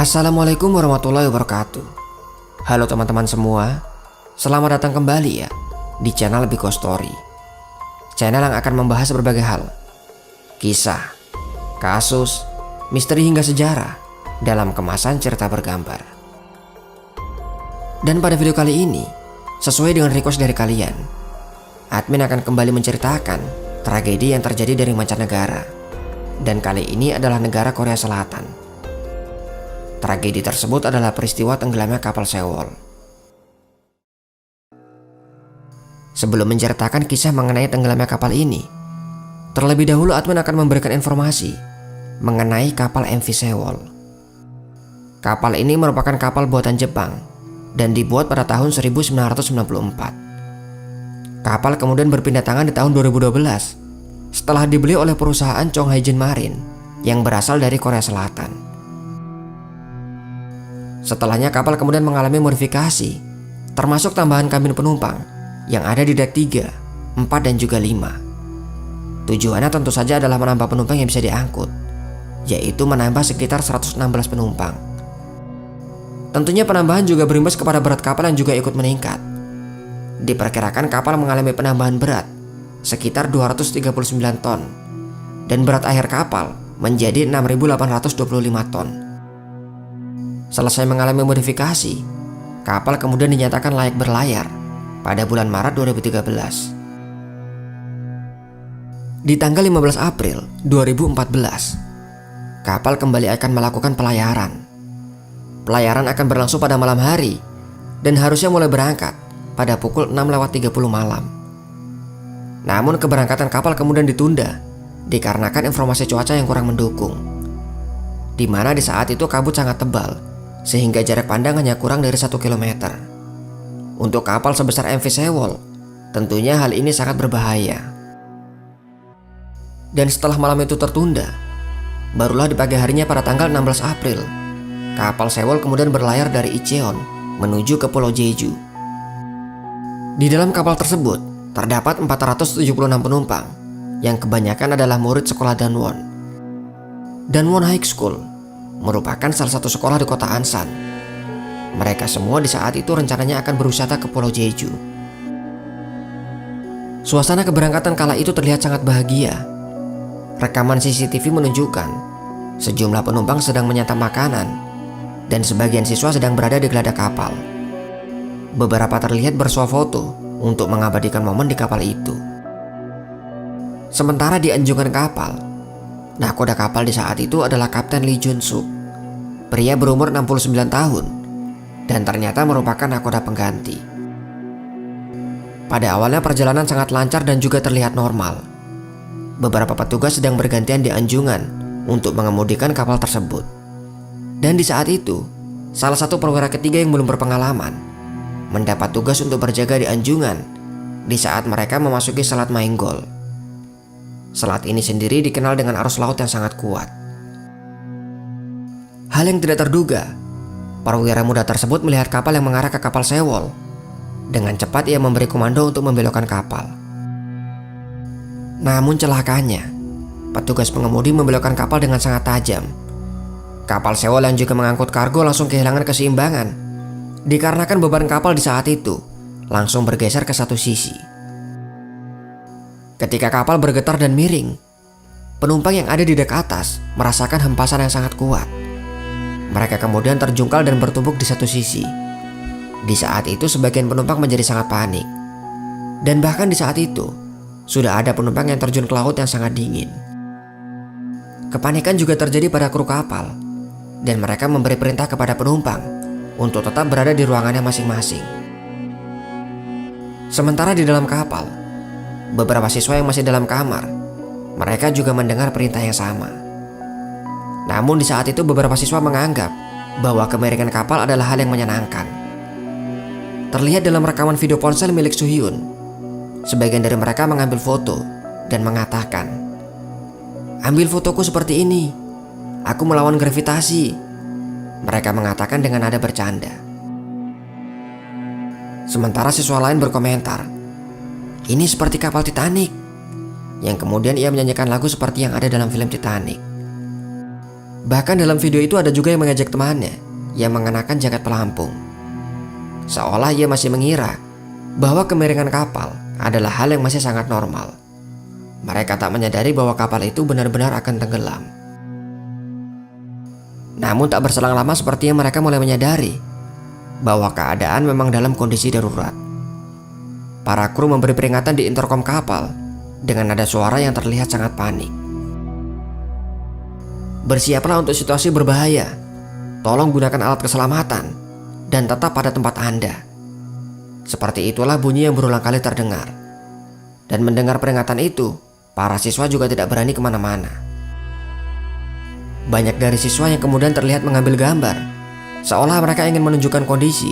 Assalamualaikum warahmatullahi wabarakatuh. Halo teman-teman semua, selamat datang kembali ya di channel Biko Story. Channel yang akan membahas berbagai hal, kisah, kasus, misteri hingga sejarah dalam kemasan cerita bergambar. Dan pada video kali ini, sesuai dengan request dari kalian, admin akan kembali menceritakan tragedi yang terjadi dari mancanegara. Dan kali ini adalah negara Korea Selatan. Tragedi tersebut adalah peristiwa tenggelamnya kapal Sewol. Sebelum menceritakan kisah mengenai tenggelamnya kapal ini, terlebih dahulu admin akan memberikan informasi mengenai kapal MV Sewol. Kapal ini merupakan kapal buatan Jepang dan dibuat pada tahun 1994. Kapal kemudian berpindah tangan di tahun 2012 setelah dibeli oleh perusahaan Chong Haijin Marine yang berasal dari Korea Selatan. Setelahnya kapal kemudian mengalami modifikasi, termasuk tambahan kabin penumpang yang ada di dek 3, 4 dan juga 5. Tujuannya tentu saja adalah menambah penumpang yang bisa diangkut, yaitu menambah sekitar 116 penumpang. Tentunya penambahan juga berimbas kepada berat kapal yang juga ikut meningkat. Diperkirakan kapal mengalami penambahan berat sekitar 239 ton dan berat akhir kapal menjadi 6.825 ton. Selesai mengalami modifikasi, kapal kemudian dinyatakan layak berlayar pada bulan Maret 2013. Di tanggal 15 April 2014, kapal kembali akan melakukan pelayaran. Pelayaran akan berlangsung pada malam hari dan harusnya mulai berangkat pada pukul 6:30 malam. Namun keberangkatan kapal kemudian ditunda dikarenakan informasi cuaca yang kurang mendukung, di mana di saat itu kabut sangat tebal sehingga jarak pandang hanya kurang dari 1 km. Untuk kapal sebesar MV Sewol, tentunya hal ini sangat berbahaya. Dan setelah malam itu tertunda, barulah di pagi harinya pada tanggal 16 April, kapal Sewol kemudian berlayar dari Incheon menuju ke Pulau Jeju. Di dalam kapal tersebut terdapat 476 penumpang yang kebanyakan adalah murid sekolah Danwon. Danwon High School merupakan salah satu sekolah di kota Ansan. Mereka semua di saat itu rencananya akan berwisata ke Pulau Jeju. Suasana keberangkatan kala itu terlihat sangat bahagia. Rekaman CCTV menunjukkan sejumlah penumpang sedang menyantap makanan dan sebagian siswa sedang berada di geladak kapal. Beberapa terlihat bersuah foto untuk mengabadikan momen di kapal itu. Sementara di anjungan kapal, nahkoda kapal di saat itu adalah Kapten Lee Jun Suk, pria berumur 69 tahun dan ternyata merupakan nahkoda pengganti. Pada awalnya perjalanan sangat lancar dan juga terlihat normal. Beberapa petugas sedang bergantian di anjungan untuk mengemudikan kapal tersebut. Dan di saat itu, salah satu perwira ketiga yang belum berpengalaman mendapat tugas untuk berjaga di anjungan di saat mereka memasuki Selat Maenggol. Selat ini sendiri dikenal dengan arus laut yang sangat kuat. Hal yang tidak terduga, perwira muda tersebut melihat kapal yang mengarah ke kapal Sewol. Dengan cepat ia memberi komando untuk membelokkan kapal. Namun celakanya, petugas pengemudi membelokkan kapal dengan sangat tajam. Kapal Sewol yang juga mengangkut kargo langsung kehilangan keseimbangan dikarenakan beban kapal di saat itu langsung bergeser ke satu sisi. Ketika kapal bergetar dan miring, penumpang yang ada di dek atas merasakan hempasan yang sangat kuat. Mereka kemudian terjungkal dan bertumpuk di satu sisi. Di saat itu sebagian penumpang menjadi sangat panik. Dan bahkan di saat itu sudah ada penumpang yang terjun ke laut yang sangat dingin. Kepanikan juga terjadi pada kru kapal dan mereka memberi perintah kepada penumpang untuk tetap berada di ruangannya masing-masing. Sementara di dalam kapal, beberapa siswa yang masih dalam kamar, mereka juga mendengar perintah yang sama. Namun di saat itu beberapa siswa menganggap bahwa kemiringan kapal adalah hal yang menyenangkan. Terlihat dalam rekaman video ponsel milik Suhyun, sebagian dari mereka mengambil foto dan mengatakan, "Ambil fotoku seperti ini, aku melawan gravitasi." Mereka mengatakan dengan nada bercanda. Sementara siswa lain berkomentar, "Ini seperti kapal Titanic." Yang kemudian ia menyanyikan lagu seperti yang ada dalam film Titanic. Bahkan dalam video itu ada juga yang mengajak temannya yang mengenakan jaket pelampung. Seolah ia masih mengira bahwa kemiringan kapal adalah hal yang masih sangat normal. Mereka tak menyadari bahwa kapal itu benar-benar akan tenggelam. Namun tak berselang lama sepertinya mereka mulai menyadari bahwa keadaan memang dalam kondisi darurat. Para kru memberi peringatan di interkom kapal dengan nada suara yang terlihat sangat panik. Bersiaplah untuk situasi berbahaya. Tolong gunakan alat keselamatan dan tetap pada tempat Anda. Seperti itulah bunyi yang berulang kali terdengar. Dan mendengar peringatan itu, para siswa juga tidak berani kemana-mana. Banyak dari siswa yang kemudian terlihat mengambil gambar, seolah mereka ingin menunjukkan kondisi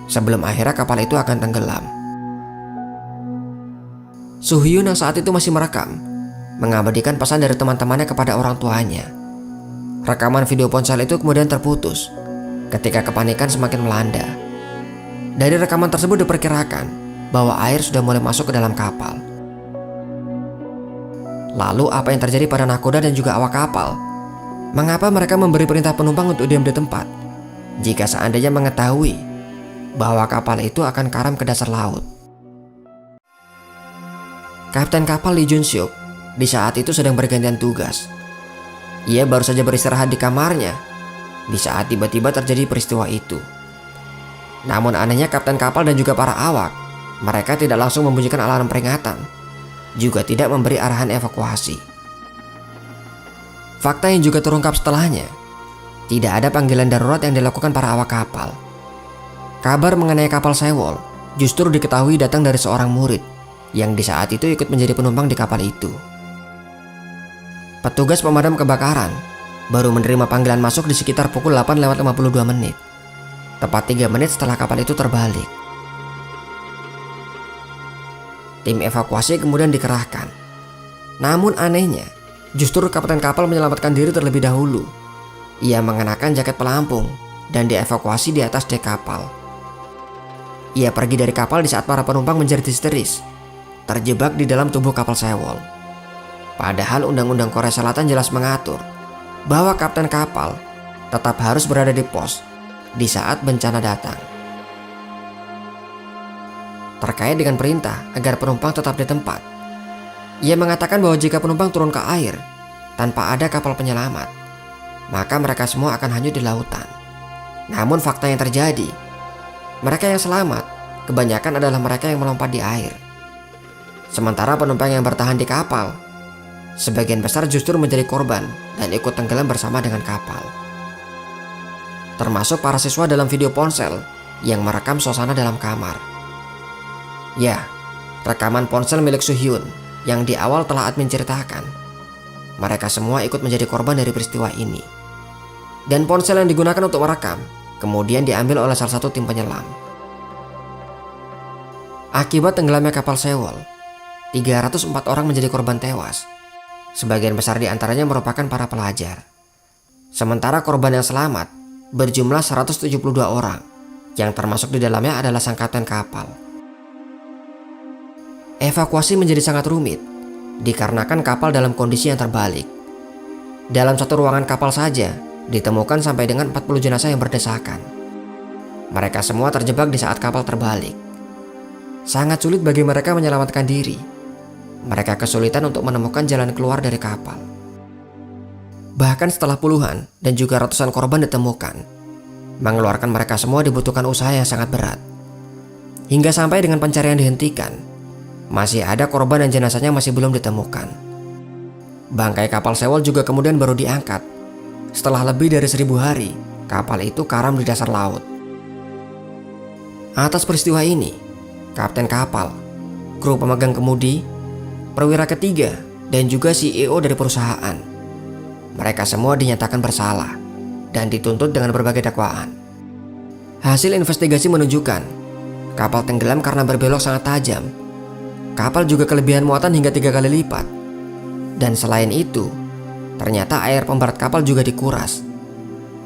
sebelum akhirnya kapal itu akan tenggelam. Suhyun yang saat itu masih merekam, mengabadikan pesan dari teman-temannya kepada orang tuanya. Rekaman video ponsel itu kemudian terputus ketika kepanikan semakin melanda. Dari rekaman tersebut diperkirakan bahwa air sudah mulai masuk ke dalam kapal. Lalu apa yang terjadi pada nakoda dan juga awak kapal? Mengapa mereka memberi perintah penumpang untuk diam di tempat jika seandainya mengetahui bahwa kapal itu akan karam ke dasar laut? Kapten kapal Lee Jun Suk di saat itu sedang bergantian tugas. Ia baru saja beristirahat di kamarnya di saat tiba-tiba terjadi peristiwa itu. Namun anehnya kapten kapal dan juga para awak, mereka tidak langsung membunyikan alarm peringatan, juga tidak memberi arahan evakuasi. Fakta yang juga terungkap setelahnya, tidak ada panggilan darurat yang dilakukan para awak kapal. Kabar mengenai kapal Sewol justru diketahui datang dari seorang murid yang di saat itu ikut menjadi penumpang di kapal itu. Petugas pemadam kebakaran baru menerima panggilan masuk di sekitar pukul 8:52 menit, tepat 3 menit setelah kapal itu terbalik. Tim evakuasi kemudian dikerahkan. Namun anehnya, justru kapten kapal menyelamatkan diri terlebih dahulu. Ia mengenakan jaket pelampung dan dievakuasi di atas dek kapal. Ia pergi dari kapal di saat para penumpang menjerit histeris, terjebak di dalam tubuh kapal Sewol. Padahal Undang-Undang Korea Selatan jelas mengatur bahwa kapten kapal tetap harus berada di pos di saat bencana datang. Terkait dengan perintah agar penumpang tetap di tempat, ia mengatakan bahwa jika penumpang turun ke air tanpa ada kapal penyelamat, maka mereka semua akan hanyut di lautan. Namun fakta yang terjadi, mereka yang selamat kebanyakan adalah mereka yang melompat di air. Sementara penumpang yang bertahan di kapal, sebagian besar justru menjadi korban dan ikut tenggelam bersama dengan kapal. Termasuk para siswa dalam video ponsel yang merekam suasana dalam kamar. Ya, rekaman ponsel milik Suhyun yang di awal telah admin ceritakan. Mereka semua ikut menjadi korban dari peristiwa ini. Dan ponsel yang digunakan untuk merekam kemudian diambil oleh salah satu tim penyelam. Akibat tenggelamnya kapal Sewol, 304 orang menjadi korban tewas. Sebagian besar di antaranya merupakan para pelajar. Sementara korban yang selamat berjumlah 172 orang, yang termasuk di dalamnya adalah sang kapten kapal. Evakuasi menjadi sangat rumit, dikarenakan kapal dalam kondisi yang terbalik. Dalam satu ruangan kapal saja, ditemukan sampai dengan 40 jenazah yang berdesakan. Mereka semua terjebak di saat kapal terbalik. Sangat sulit bagi mereka menyelamatkan diri. Mereka kesulitan untuk menemukan jalan keluar dari kapal. Bahkan setelah puluhan dan juga ratusan korban ditemukan, mengeluarkan mereka semua dibutuhkan usaha yang sangat berat. Hingga sampai dengan pencarian dihentikan, masih ada korban dan jenazahnya masih belum ditemukan. Bangkai kapal Sewol juga kemudian baru diangkat setelah lebih dari 1000 hari kapal itu karam di dasar laut. Atas peristiwa ini, kapten kapal, kru pemegang kemudi, perwira ketiga, dan juga CEO dari perusahaan, mereka semua dinyatakan bersalah dan dituntut dengan berbagai dakwaan. Hasil investigasi menunjukkan kapal tenggelam karena berbelok sangat tajam. Kapal juga kelebihan muatan hingga 3 kali lipat. Dan selain itu, ternyata air pemberat kapal juga dikuras,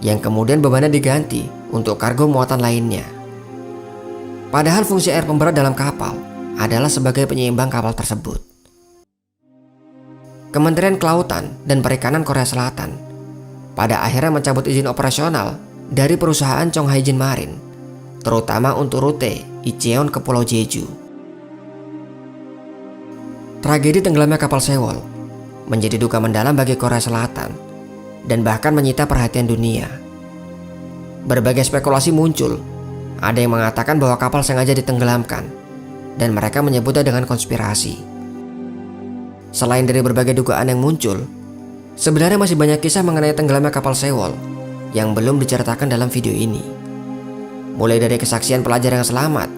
yang kemudian bebannya diganti untuk kargo muatan lainnya. Padahal fungsi air pemberat dalam kapal adalah sebagai penyeimbang kapal tersebut. Kementerian Kelautan dan Perikanan Korea Selatan pada akhirnya mencabut izin operasional dari perusahaan Chonghaijin Marine, terutama untuk rute Incheon ke Pulau Jeju. Tragedi tenggelamnya kapal Sewol menjadi duka mendalam bagi Korea Selatan dan bahkan menyita perhatian dunia. Berbagai spekulasi muncul. Ada yang mengatakan bahwa kapal sengaja ditenggelamkan dan mereka menyebutnya dengan konspirasi. Selain dari berbagai dugaan yang muncul, sebenarnya masih banyak kisah mengenai tenggelamnya kapal Sewol yang belum diceritakan dalam video ini. Mulai dari kesaksian pelajar yang selamat,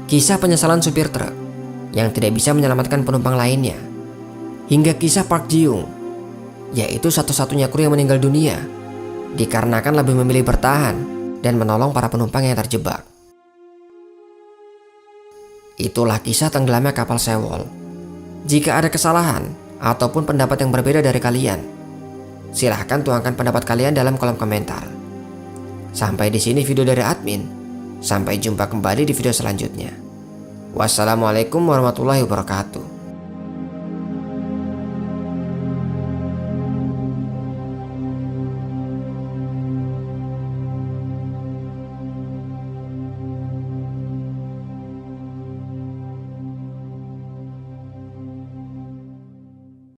kisah penyesalan supir truk yang tidak bisa menyelamatkan penumpang lainnya, hingga kisah Park Ji-young, yaitu satu-satunya kru yang meninggal dunia dikarenakan lebih memilih bertahan dan menolong para penumpang yang terjebak. Itulah kisah tenggelamnya kapal Sewol. Jika ada kesalahan ataupun pendapat yang berbeda dari kalian, silahkan tuangkan pendapat kalian dalam kolom komentar. Sampai di sini video dari admin. Sampai jumpa kembali di video selanjutnya. Wassalamualaikum warahmatullahi wabarakatuh.